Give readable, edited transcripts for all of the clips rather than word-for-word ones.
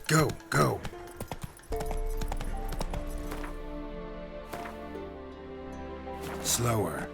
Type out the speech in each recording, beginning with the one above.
Go, go. Slower.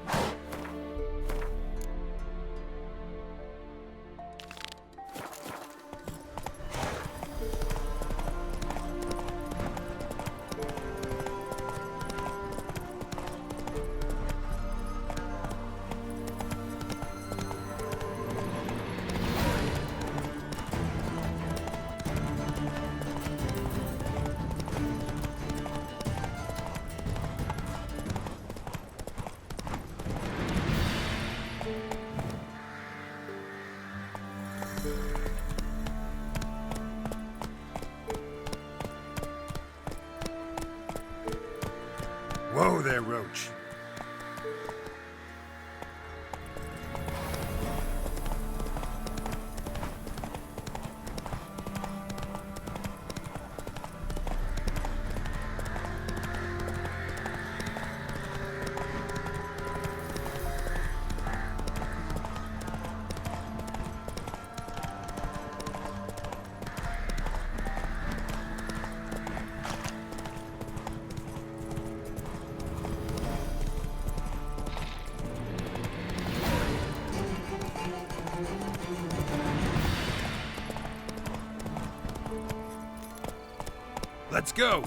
Whoa there, Roach. Let's go!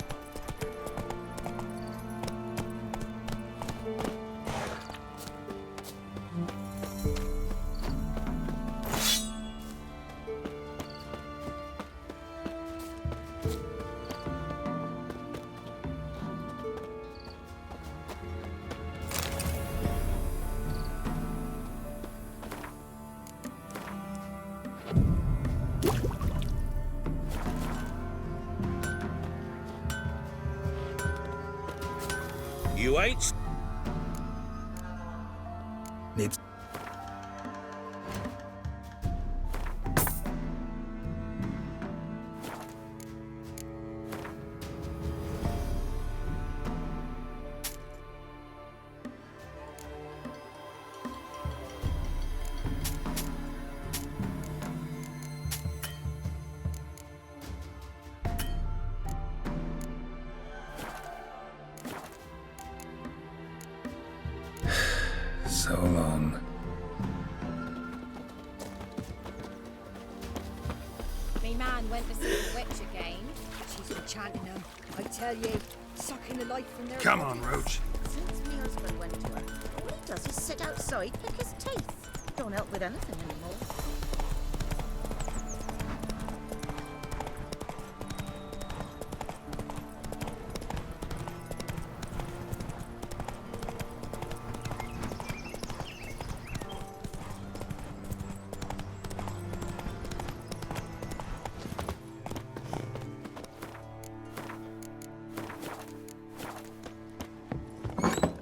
You ain't... Needs... So long. Me man went to see the witch again. She's enchanting them, I tell you, sucking the life from their Come on, bodies. Roach. Since me husband went to her, all he does is sit outside, pick his teeth. Don't help with anything anymore.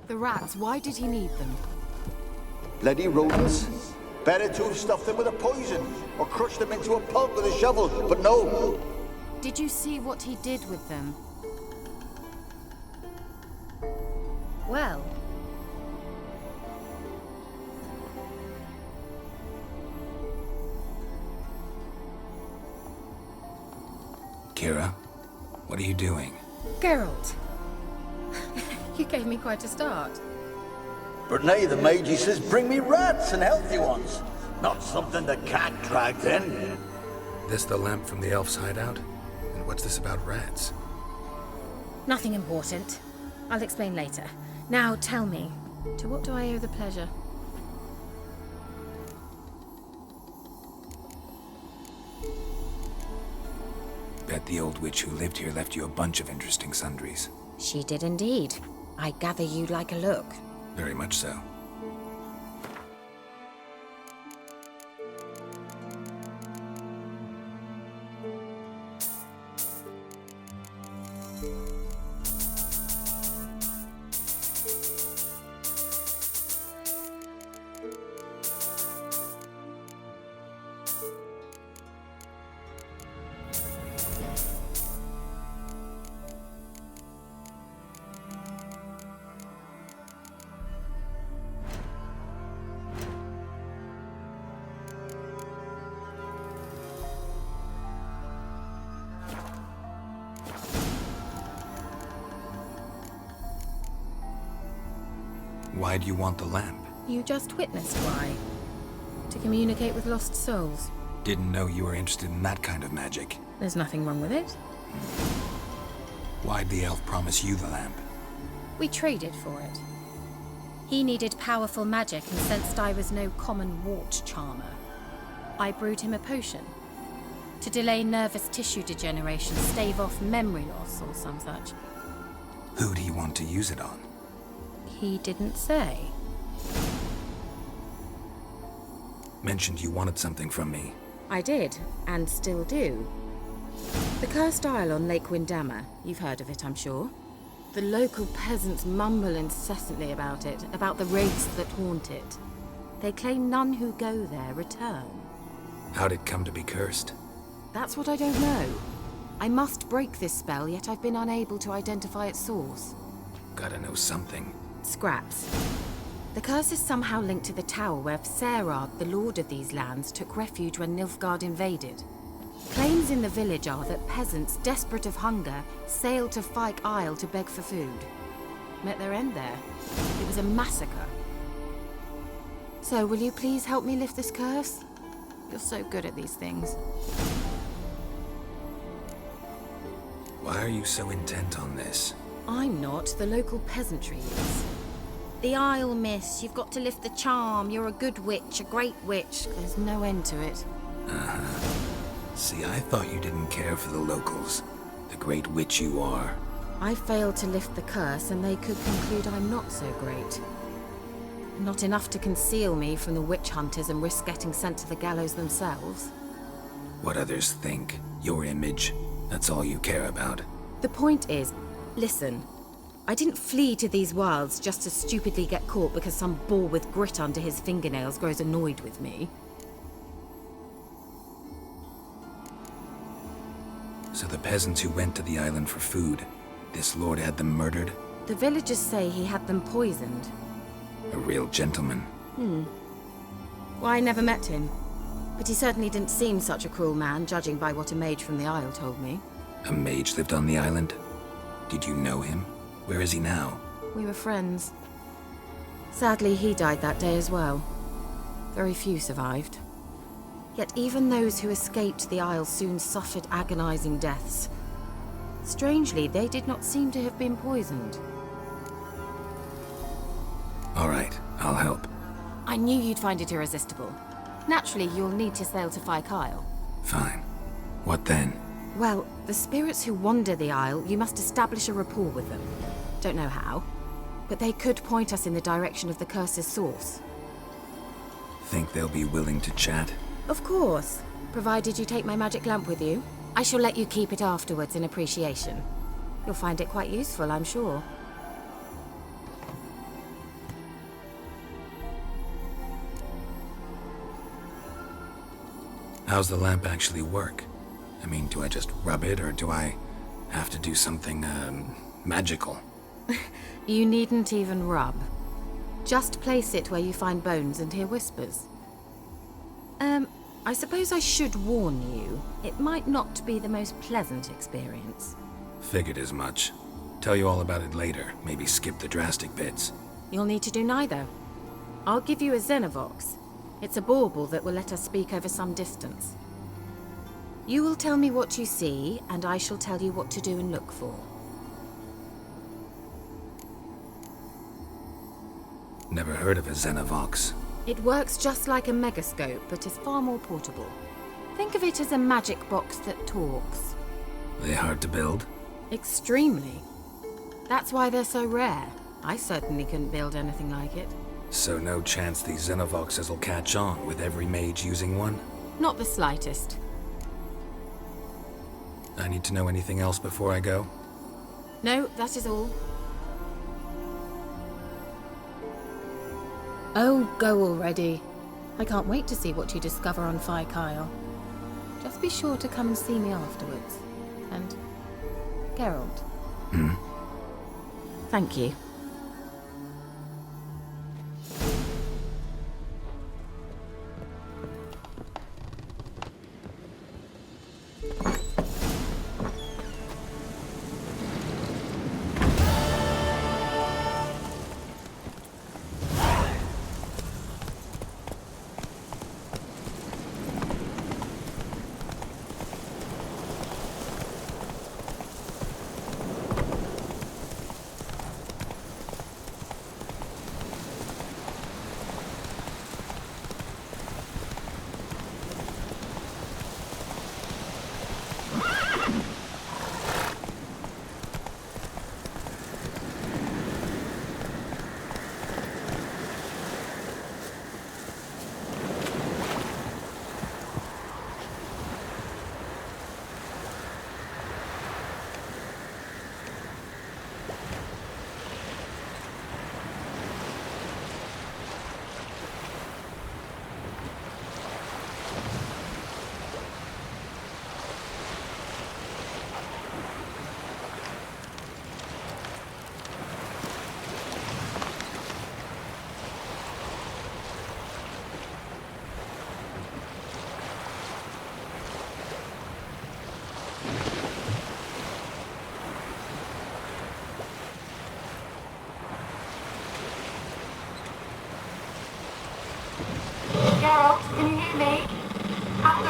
The rats, why did he need them? Bloody rodents. Better to have stuffed them with a poison, or crushed them into a pulp with a shovel, but no. Did you see what he did with them? Well, Kira, what are you doing? Geralt, you gave me quite a start. But now the Magi says bring me rats and healthy ones. Not something the cat dragged in. This the lamp from the elf's hideout? And what's this about rats? Nothing important. I'll explain later. Now tell me, to what do I owe the pleasure? Bet the old witch who lived here left you a bunch of interesting sundries. She did indeed. I gather you'd like a look. Very much so. why do you want the lamp? You just witnessed why. To communicate with lost souls. Didn't know you were interested in that kind of magic. There's nothing wrong with it. Why'd the elf promise you the lamp? We traded for it. He needed powerful magic and sensed I was no common wart charmer. I brewed him a potion. To delay nervous tissue degeneration, stave off memory loss or some such. Who'd he want to use it on? He didn't say. Mentioned you wanted something from me. I did, and still do. The Cursed Isle on Lake Windammer. You've heard of it, I'm sure. The local peasants mumble incessantly about it, about the wraiths that haunt it. They claim none who go there return. How'd it come to be cursed? That's what I don't know. I must break this spell, yet I've been unable to identify its source. Gotta know something. Scraps. The curse is somehow linked to the tower where Serard, the lord of these lands, took refuge when Nilfgaard invaded. Claims in the village are that peasants, desperate of hunger, sailed to Fykes Isle to beg for food. Met their end there. It was a massacre. So, will you please help me lift this curse? You're so good at these things. Why are you so intent on this? I'm not. The local peasantry is. The Isle, miss. You've got to lift the charm. You're a good witch, a great witch. There's no end to it. See, I thought you didn't care for the locals. The great witch you are. I failed to lift the curse, and they could conclude I'm not so great. Not enough to conceal me from the witch hunters and risk getting sent to the gallows themselves. What others think, your image, that's all you care about. The point is, listen, I didn't flee to these wilds just to stupidly get caught because some boar with grit under his fingernails grows annoyed with me. So the peasants who went to the island for food, this lord had them murdered? The villagers say he had them poisoned. A real gentleman. Well, I never met him. But he certainly didn't seem such a cruel man, judging by what a mage from the Isle told me. A mage lived on the island? Did you know him? Where is he now? We were friends. Sadly, he died that day as well. Very few survived. Yet even those who escaped the Isle soon suffered agonizing deaths. Strangely, they did not seem to have been poisoned. All right, I'll help. I knew you'd find it irresistible. Naturally, you'll need to sail to Fykes Isle. Fine. What then? Well, the spirits who wander the Isle, you must establish a rapport with them. Don't know how, but they could point us in the direction of the curse's source. Think they'll be willing to chat? Of course, provided you take my magic lamp with you. I shall let you keep it afterwards in appreciation. You'll find it quite useful, I'm sure. How's the lamp actually work? I mean, do I just rub it, or do I have to do something, magical? You needn't even rub. Just place it where you find bones and hear whispers. I suppose I should warn you, it might not be the most pleasant experience. Figured as much. Tell you all about it later, maybe skip the drastic bits. You'll need to do neither. I'll give you a Xenovox. It's a bauble that will let us speak over some distance. You will tell me what you see, and I shall tell you what to do and look for. Never heard of a Xenovox. It works just like a megascope, but is far more portable. Think of it as a magic box that talks. They hard to build? Extremely. That's why they're so rare. I certainly couldn't build anything like it. So no chance these Xenovoxes will catch on with every mage using one? Not the slightest. I need to know anything else before I go? No, that is all. Oh, go already. I can't wait to see what you discover on Fykes Isle. Just be sure to come and see me afterwards. And Geralt. Thank you.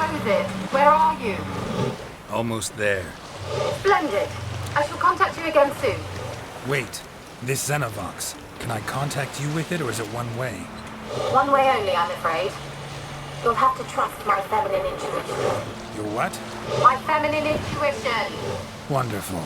goes it? Where are you? Almost there. Splendid. I shall contact you again soon. Wait, this Xenovox. Can I contact you with it, or is it one way? One way only, I'm afraid. You'll have to trust my feminine intuition. Your what? My feminine intuition! Wonderful.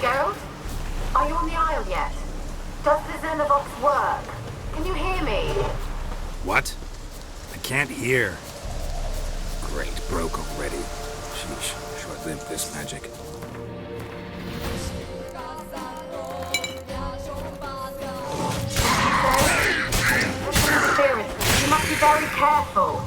Geralt? Are you on the Isle yet? Does the Xenovox work? Can you hear me? What? I can't hear. Great, broke already. Sheesh, short-lived this magic. Interference. You must be very careful.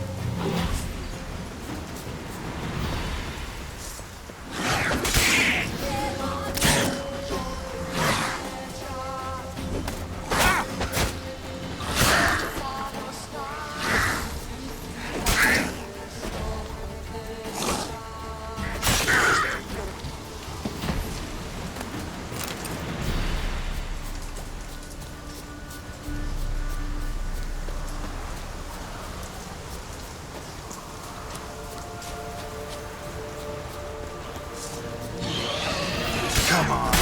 Come on.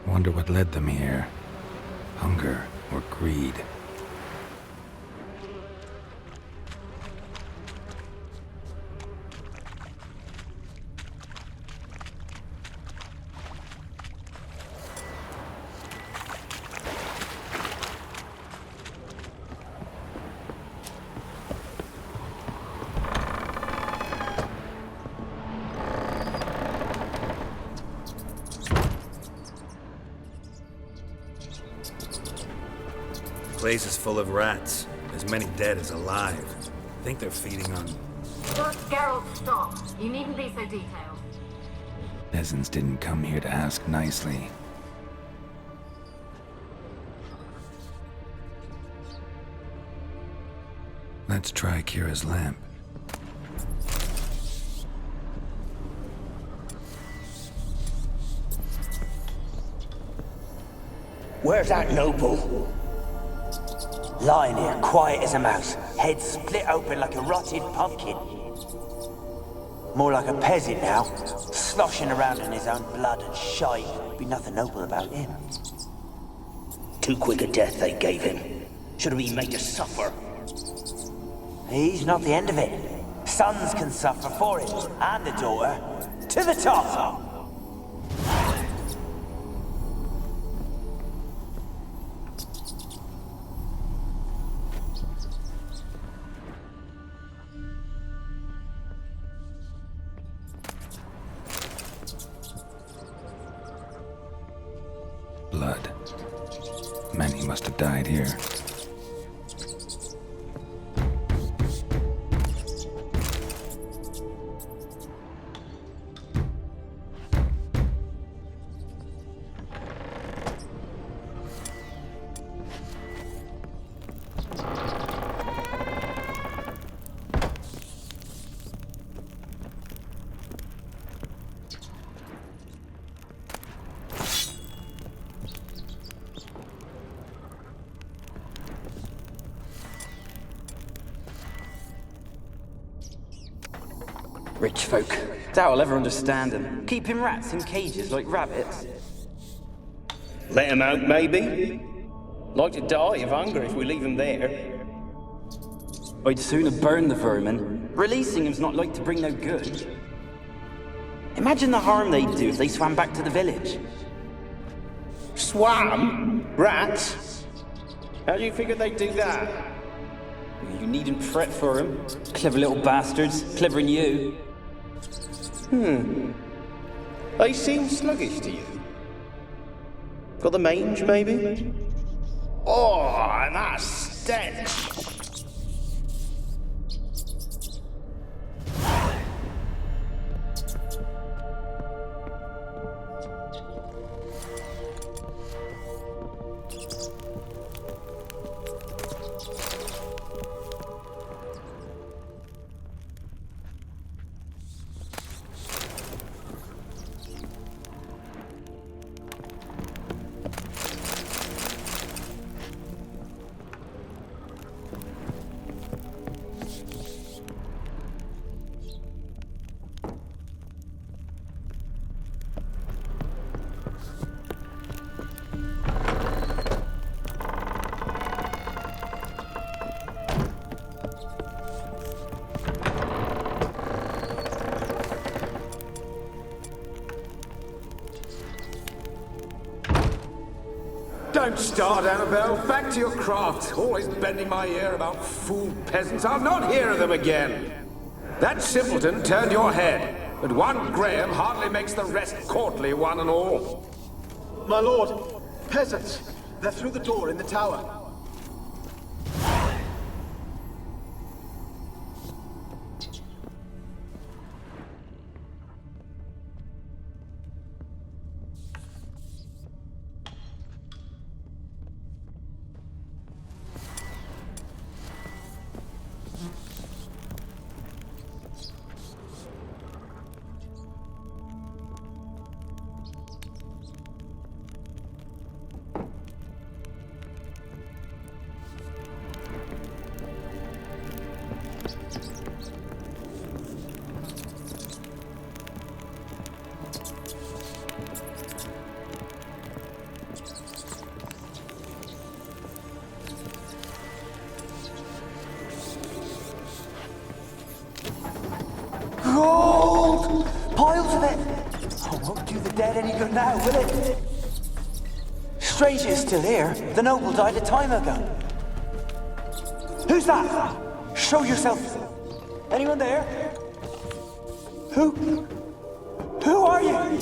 Wonder what led them here. Hunger or greed. The place is full of rats. As many dead as alive. I think they're feeding on... Geralt, stop. You needn't be so detailed. Peasants didn't come here to ask nicely. Let's try Kira's lamp. Where's that noble? lying here, quiet as a mouse, head split open like a rotted pumpkin. More like a peasant now, sloshing around in his own blood and shite. Be nothing noble about him. Too quick a death they gave him. Should have been made to suffer. He's not the end of it. Sons can suffer for it, and the daughter. To the top! Blood. Many must have died here. Rich folk. Doubt I'll ever understand them. Keeping rats in cages like rabbits. Let him out, maybe? Like to die of hunger if we leave him there. I'd sooner burn the vermin. Releasing them's not like to bring no good. Imagine the harm they'd do if they swam back to the village. Swam? Rats? How do you figure they'd do that? You needn't fret for them. Clever little bastards. Clever than you. They seem sluggish to you. Got the mange, maybe? Oh, and that stench! Don't start, Annabelle. Back to your craft. Always bending my ear about fool peasants. I'll not hear of them again. That simpleton turned your head, but one Graham hardly makes the rest courtly, one and all. My lord, peasants. They're through the door in the tower. Gold! Piles of it! Oh, won't do the dead any good now, will it? Strange it's still here. The noble died a time ago. Who's that? Show yourself. Anyone there? Who are you?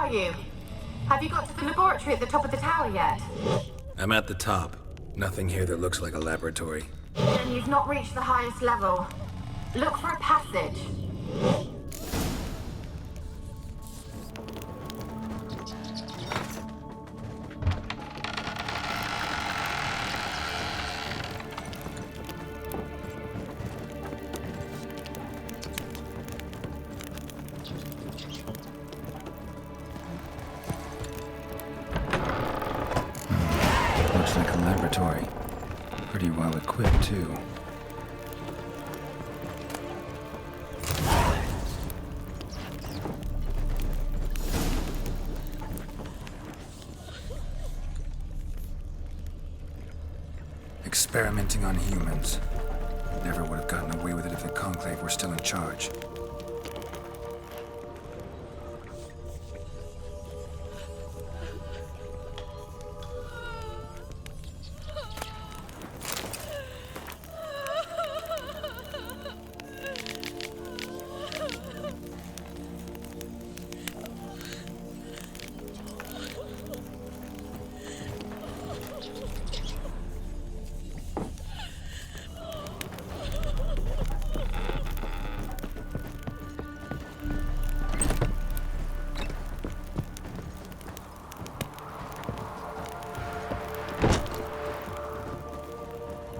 are you? Have you got to the laboratory at the top of the tower yet? I'm at the top. Nothing here that looks like a laboratory. Then you've not reached the highest level. Look for a passage. Looks like a laboratory. Pretty well equipped, too. Experimenting on humans. Never would have gotten away with it if the Conclave were still in charge.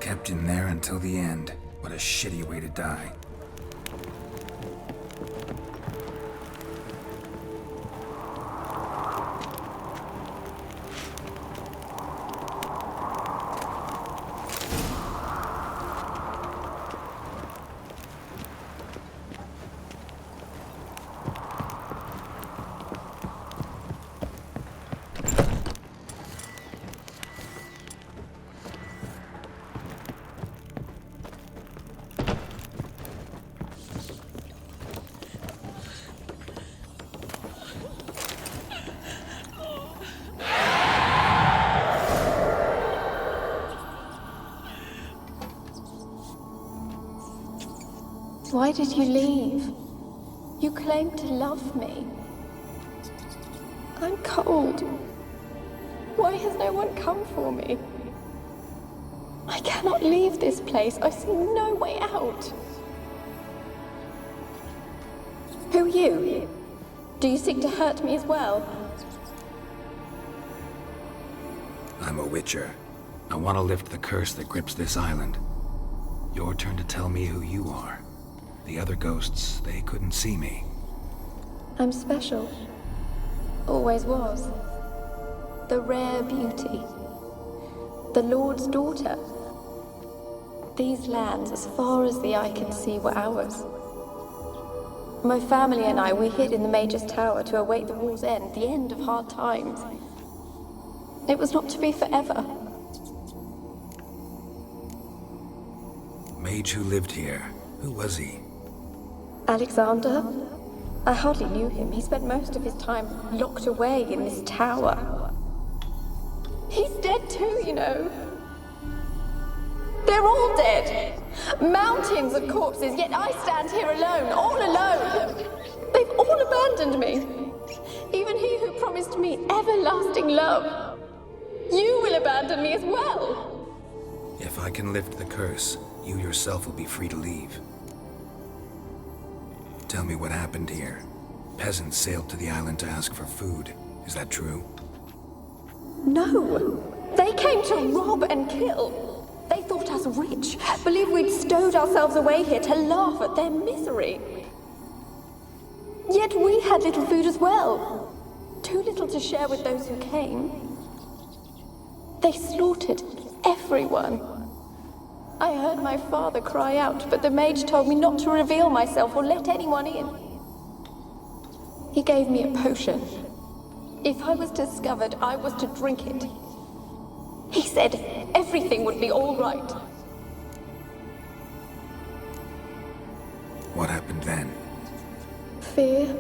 Kept in there until the end. What a shitty way to die. Why did you leave? You claimed to love me. I'm cold. Why has no one come for me? I cannot leave this place. I see no way out. Who are you? Do you seek to hurt me as well? I'm a Witcher. I want to lift the curse that grips this island. Your turn to tell me who you are. The other ghosts, they couldn't see me. I'm special. Always was. The rare beauty. The Lord's daughter. These lands, as far as the eye can see, were ours. My family and I, we hid in the Mage's Tower to await the war's end, the end of hard times. It was not to be forever. Mage who lived here. Who was he? Alexander? I hardly knew him. He spent most of his time locked away in this tower. He's dead too, you know. They're all dead. Mountains of corpses, yet I stand here alone, all alone. They've all abandoned me. Even he who promised me everlasting love. You will abandon me as well. If I can lift the curse, you yourself will be free to leave. Tell me what happened here. Peasants sailed to the island to ask for food. Is that true? No. They came to rob and kill. They thought us rich, believed we'd stowed ourselves away here to laugh at their misery. Yet we had little food as well. Too little to share with those who came. They slaughtered everyone. I heard my father cry out, but the mage told me not to reveal myself or let anyone in. He gave me a potion. If I was discovered, I was to drink it. He said everything would be all right. What happened then? Fear.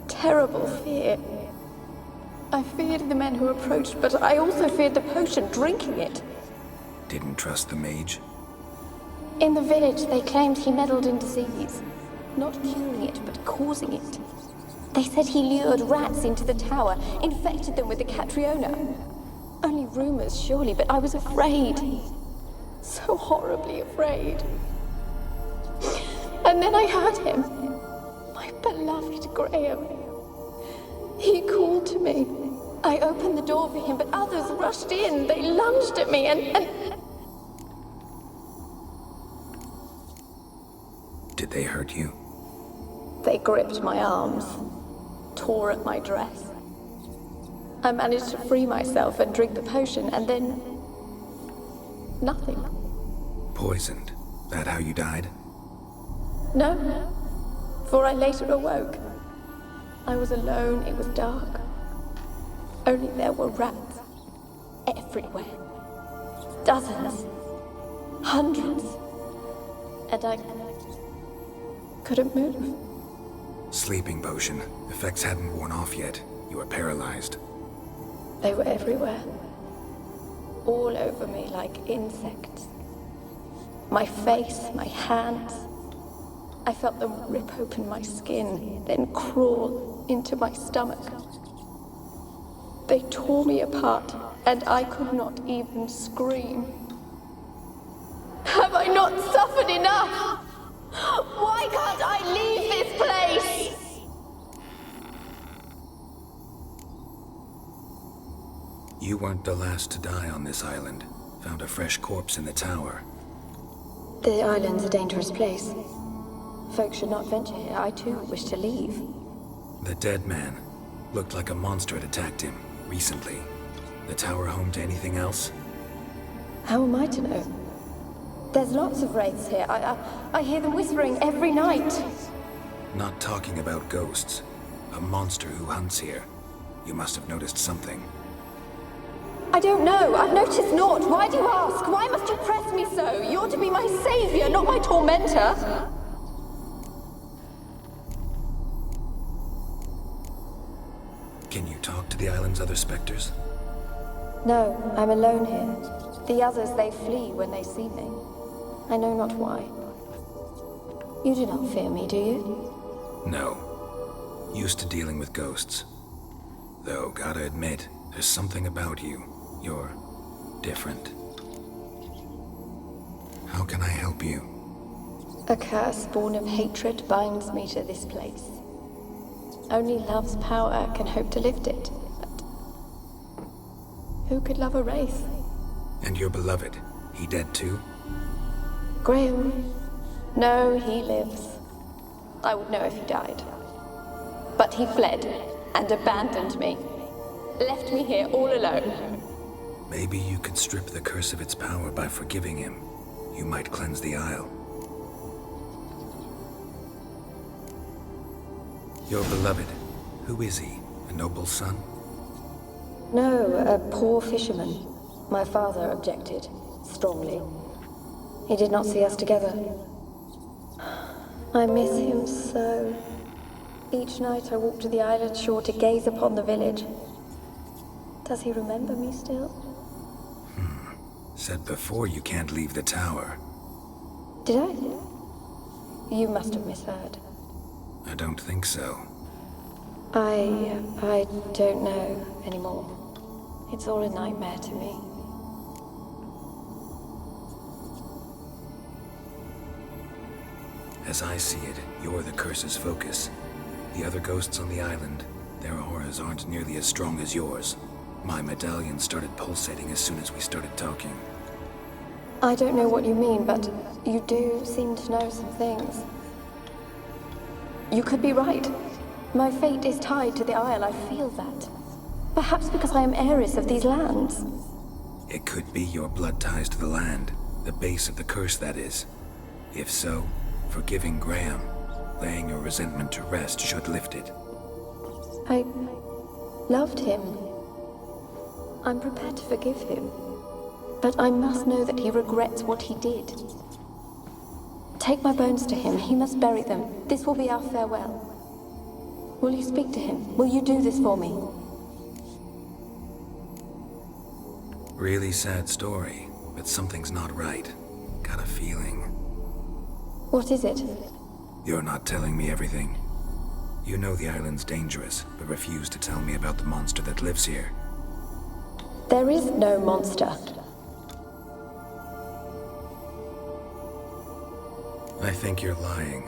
Terrible fear. I feared the men who approached, but I also feared the potion, drinking it. Didn't trust the mage? In the village, they claimed he meddled in disease. Not curing it, but causing it. They said he lured rats into the tower, infected them with the Catriona. Only rumors, surely, but I was afraid. So horribly afraid. And then I heard him. My beloved Graham. He called to me. I opened the door for him, but others rushed in. They lunged at me and... Did they hurt you? They gripped my arms, tore at my dress. I managed to free myself and drink the potion, and then... nothing. Poisoned? That how you died? No, for I later awoke. I was alone, it was dark. Only there were rats everywhere. Dozens. Hundreds. And I couldn't move. Sleeping potion. Effects hadn't worn off yet. You were paralyzed. They were everywhere. All over me like insects. My face, my hands. I felt them rip open my skin, then crawl into my stomach. They tore me apart, and I could not even scream. Have I not suffered enough? Why can't I leave this place? You weren't the last to die on this island. Found a fresh corpse in the tower. The island's a dangerous place. Folks should not venture here. I too wish to leave. The dead man. Looked like a monster had attacked him, recently. The tower home to anything else? How am I to know? There's lots of wraiths here. I hear them whispering every night. Not talking about ghosts. A monster who hunts here. You must have noticed something. I don't know. I've noticed naught. Why do you ask? Why must you press me so? You're to be my savior, not my tormentor. Can you talk to the island's other specters? No, I'm alone here. The others, they flee when they see me. I know not why. You do not fear me, do you? No. Used to dealing with ghosts. Though, gotta admit, there's something about you. You're different. How can I help you? A curse born of hatred binds me to this place. Only love's power can hope to lift it. But who could love a wraith? And your beloved, he dead too? Graham? No, he lives. I would know if he died. But he fled and abandoned me. Left me here all alone. Maybe you could strip the curse of its power by forgiving him. You might cleanse the isle. Your beloved, who is he? A noble son? No, a poor fisherman. My father objected, strongly. He did not see us together. I miss him so. Each night I walk to the island shore to gaze upon the village. Does he remember me still? Said before you can't leave the tower. Did I? You must have misheard. I don't think so. I don't know anymore. It's all a nightmare to me. As I see it, you're the curse's focus. The other ghosts on the island, their auras aren't nearly as strong as yours. My medallion started pulsating as soon as we started talking. I don't know what you mean, but you do seem to know some things. You could be right. My fate is tied to the Isle, I feel that. Perhaps because I am heiress of these lands. It could be your blood ties to the land, the base of the curse, that is. If so, forgiving Graham, laying your resentment to rest should lift it. I loved him. I'm prepared to forgive him. But I must know that he regrets what he did. Take my bones to him. He must bury them. This will be our farewell. Will you speak to him? Will you do this for me? Really sad story, but something's not right. Got a feeling. What is it? You're not telling me everything. You know the island's dangerous, but refuse to tell me about the monster that lives here. There is no monster. I think you're lying.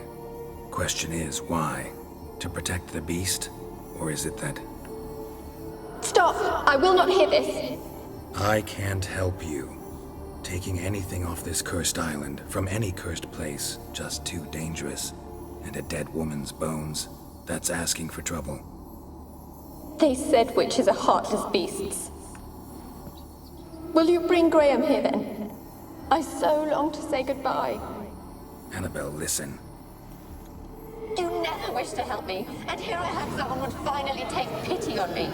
Question is, why? To protect the beast? Or is it that... Stop! I will not hear this! I can't help you. Taking anything off this cursed island, from any cursed place, just too dangerous. And a dead woman's bones, that's asking for trouble. They said witches are heartless beasts. Will you bring Graham here then? I so long to say goodbye. Annabelle, listen. You never wished to help me, and here I have someone would finally take pity on me.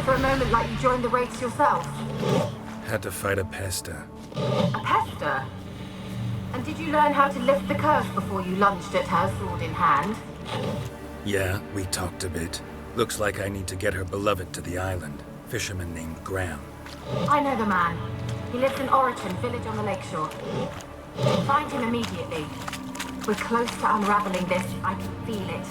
For a moment like you joined the race yourself. Had to fight a pester. A pester? And did you learn how to lift the curse before you lunged at her, sword in hand? Yeah, we talked a bit. Looks like I need to get her beloved to the island. Fisherman named Graham. I know the man. He lives in Oriton, village on the lakeshore. Find him immediately. We're close to unraveling this. I can feel it.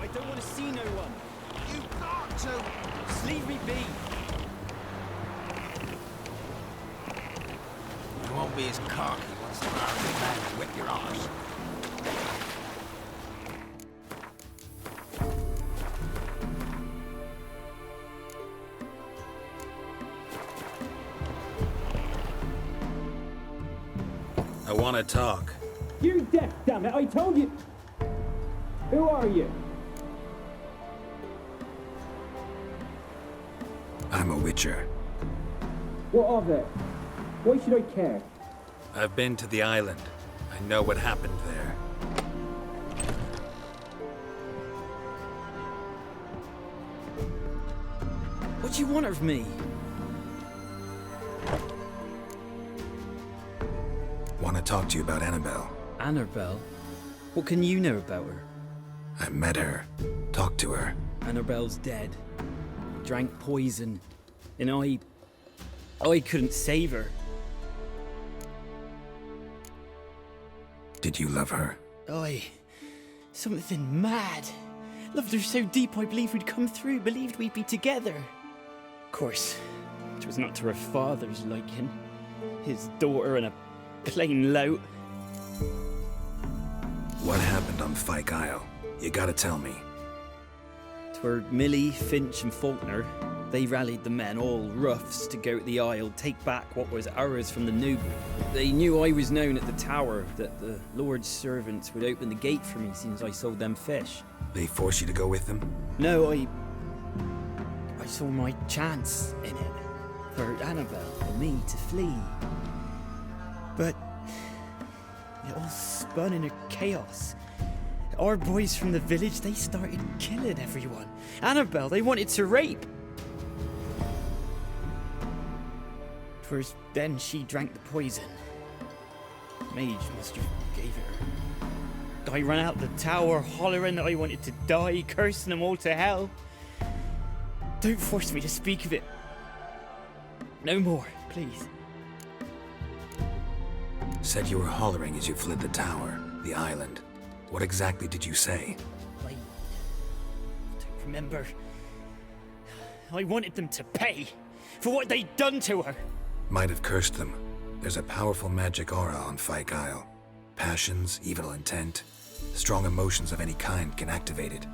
I don't want to see no one. You've got to. Just leave me be. You won't be as cocky once the army man to whip your arse. I want to talk. You're deaf, damn it! I told you. Who are you? I'm a witcher. What of it? Why should I care? I've been to the island. I know what happened there. What do you want of me? Want to talk to you about Annabelle. Annabelle? What can you know about her? I met her. Talked to her. Annabelle's dead. Drank poison. And I couldn't save her. Did you love her? Something mad. Loved her so deep I believed we'd come through, believed we'd be together. Of course, it was not to her father's liking. His daughter and a plain lout. What happened on Fyke Isle? You gotta tell me. 'Twere Millie, Finch and Faulkner. They rallied the men, all roughs, to go to the Isle, take back what was ours from the noble. They knew I was known at the tower, that the Lord's servants would open the gate for me since I sold them fish. They forced you to go with them? No, I saw my chance in it. For Annabelle and me to flee. But it all spun in a chaos. Our boys from the village, they started killing everyone. Annabelle, they wanted to rape. 'Twas then she drank the poison. Mage must have gave it her. I ran out the tower hollering that I wanted to die, cursing them all to hell. Don't force me to speak of it. No more, please. Said you were hollering as you fled the tower, the island. What exactly did you say? I don't remember. I wanted them to pay for what they'd done to her. Might have cursed them. There's a powerful magic aura on Fyke Isle. Passions, evil intent, strong emotions of any kind can activate it.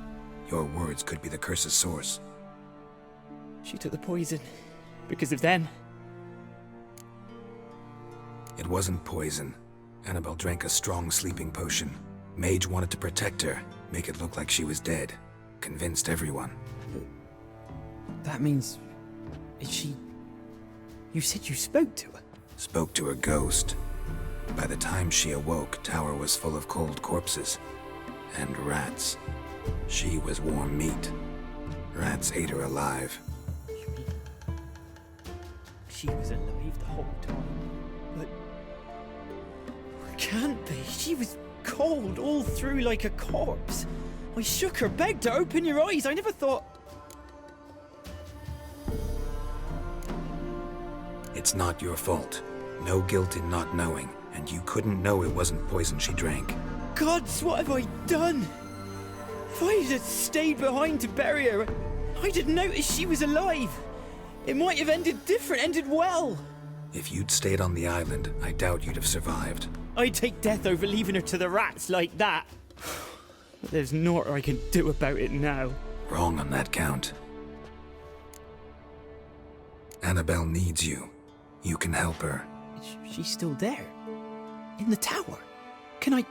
Your words could be the curse's source. She took the poison because of them. It wasn't poison. Annabelle drank a strong sleeping potion. Mage wanted to protect her, make it look like she was dead. Convinced everyone. That means... is she... You said you spoke to her? Spoke to her ghost. By the time she awoke, tower was full of cold corpses. And rats. She was warm meat. Rats ate her alive. You mean... she was alive the whole time? But... it can't be. She was cold all through like a corpse. I shook her, begged her, open your eyes. I never thought... It's not your fault. No guilt in not knowing, and you couldn't know it wasn't poison she drank. Gods, what have I done? If I had stayed behind to bury her, I didn't notice she was alive. It might have ended different, ended well. If you'd stayed on the island, I doubt you'd have survived. I'd take death over leaving her to the rats like that. But there's naught I can do about it now. Wrong on that count. Annabelle needs you. You can help her. She's still there? In the tower? Can I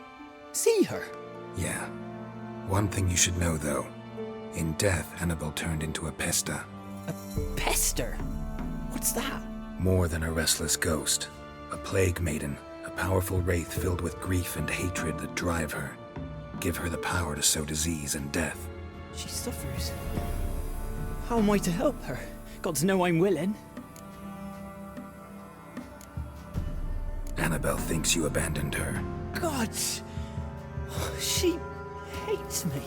see her? Yeah. One thing you should know, though. In death, Annabelle turned into a pesta. A pester? What's that? More than a restless ghost. A plague maiden. A powerful wraith filled with grief and hatred that drive her. Give her the power to sow disease and death. She suffers. How am I to help her? Gods know I'm willing. Annabelle thinks you abandoned her. Gods! She hates me.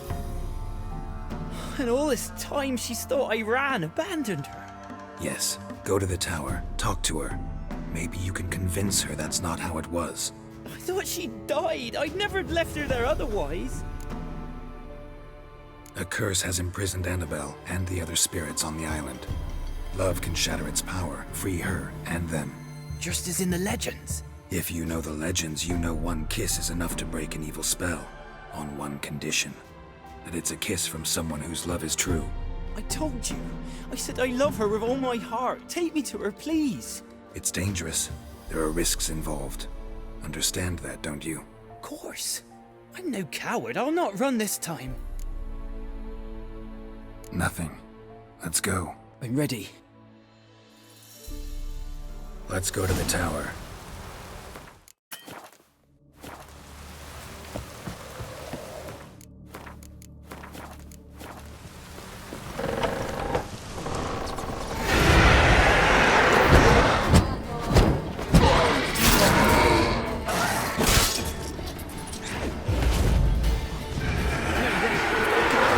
And all this time she's thought I ran, abandoned her. Yes, go to the tower, talk to her. Maybe you can convince her that's not how it was. I thought she died. I'd never left her there otherwise. A curse has imprisoned Annabelle and the other spirits on the island. Love can shatter its power, free her and them. Just as in the legends. If you know the legends, you know one kiss is enough to break an evil spell. On one condition. That it's a kiss from someone whose love is true. I told you. I said I love her with all my heart. Take me to her, please. It's dangerous. There are risks involved. Understand that, don't you? Of course. I'm no coward. I'll not run this time. Nothing. Let's go. I'm ready. Let's go to the tower.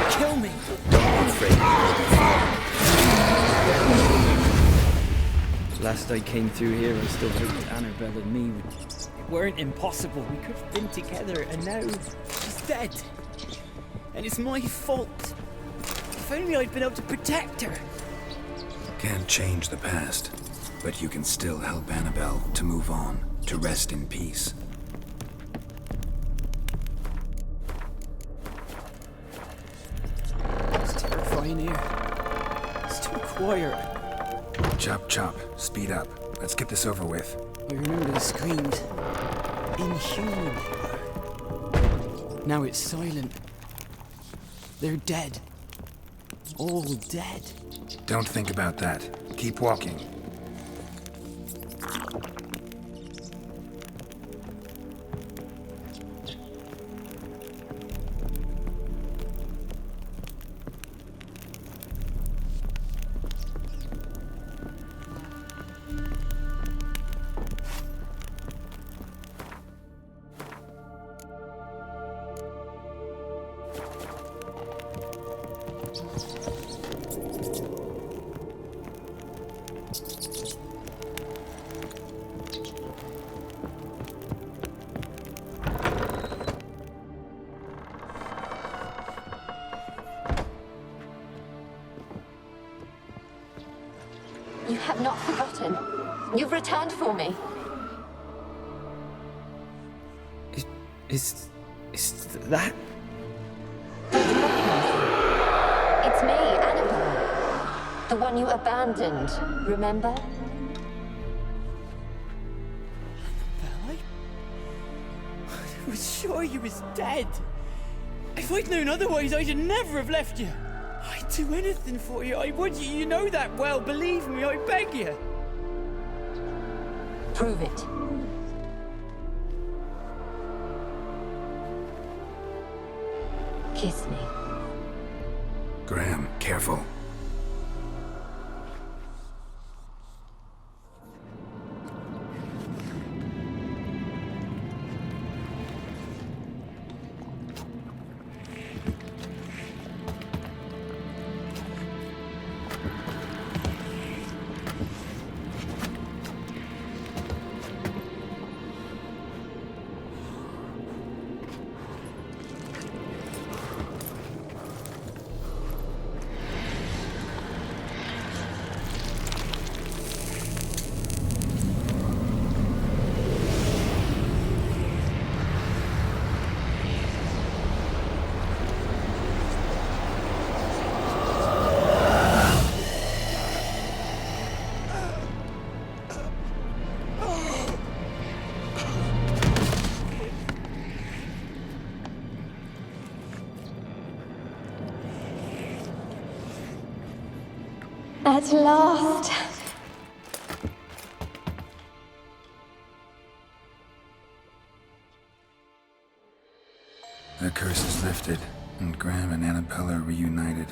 Kill me! Don't be afraid. Last I came through here, I still hoped Annabelle and me weren't impossible. We could have been together, and now she's dead. And it's my fault. If only I'd been able to protect her. Can't change the past, but you can still help Annabelle to move on, to rest in peace. It's terrifying here. It's too quiet. Chop, chop. Speed up. Let's get this over with. I remember the screams. Inhuman. Now it's silent. They're dead. All dead. Don't think about that. Keep walking. You have not forgotten. You've returned for me. Is that? It's me, Annabelle. The one you abandoned, remember? I was sure you was dead. If I'd known otherwise, I'd never have left you. I'd do anything for you. I would. You know that well. Believe me, I beg you. Prove it. Kiss me. Graham, careful. At last. The curse is lifted, and Graham and Annabelle are reunited.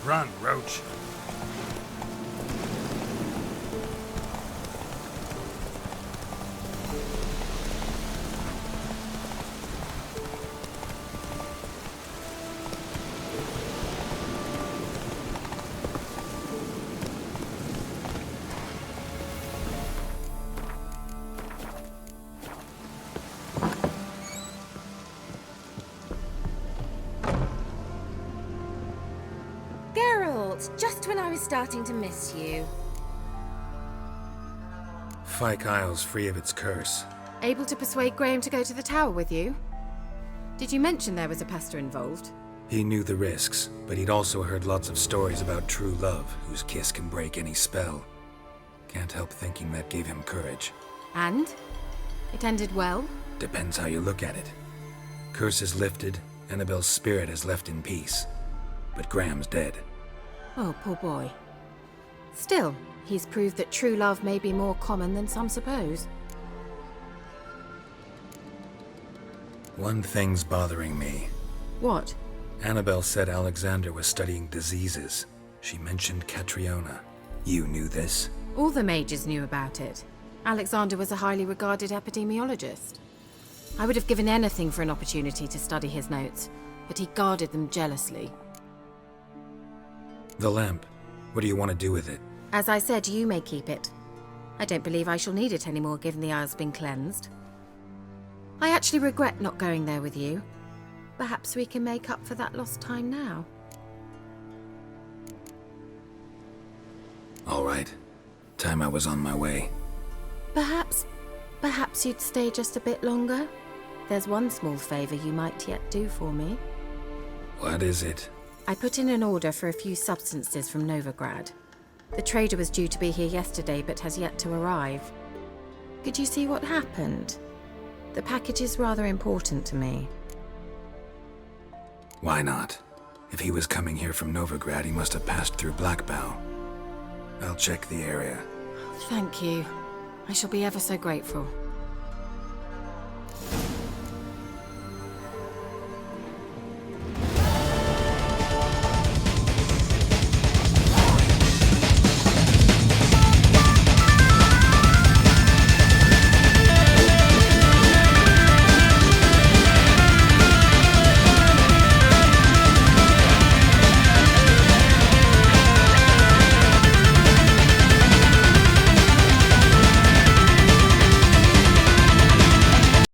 Run, Roach. Just when I was starting to miss you. Fyke Isle's free of its curse. Able to persuade Graham to go to the tower with you? Did you mention there was a pester involved? He knew the risks, but he'd also heard lots of stories about true love, whose kiss can break any spell. Can't help thinking that gave him courage. And? It ended well? Depends how you look at it. Curse is lifted, Annabelle's spirit is left in peace. But Graham's dead. Oh, poor boy. Still, he's proved that true love may be more common than some suppose. One thing's bothering me. What? Annabelle said Alexander was studying diseases. She mentioned Catriona. You knew this? All the mages knew about it. Alexander was a highly regarded epidemiologist. I would have given anything for an opportunity to study his notes, but he guarded them jealously. The lamp. What do you want to do with it? As I said, you may keep it. I don't believe I shall need it anymore, given the Isle's been cleansed. I actually regret not going there with you. Perhaps we can make up for that lost time now. All right. Time I was on my way. Perhaps you'd stay just a bit longer? There's one small favor you might yet do for me. What is it? I put in an order for a few substances from Novigrad. The trader was due to be here yesterday, but has yet to arrive. Could you see what happened? The package is rather important to me. Why not? If he was coming here from Novigrad, he must have passed through Blackbow. I'll check the area. Thank you. I shall be ever so grateful.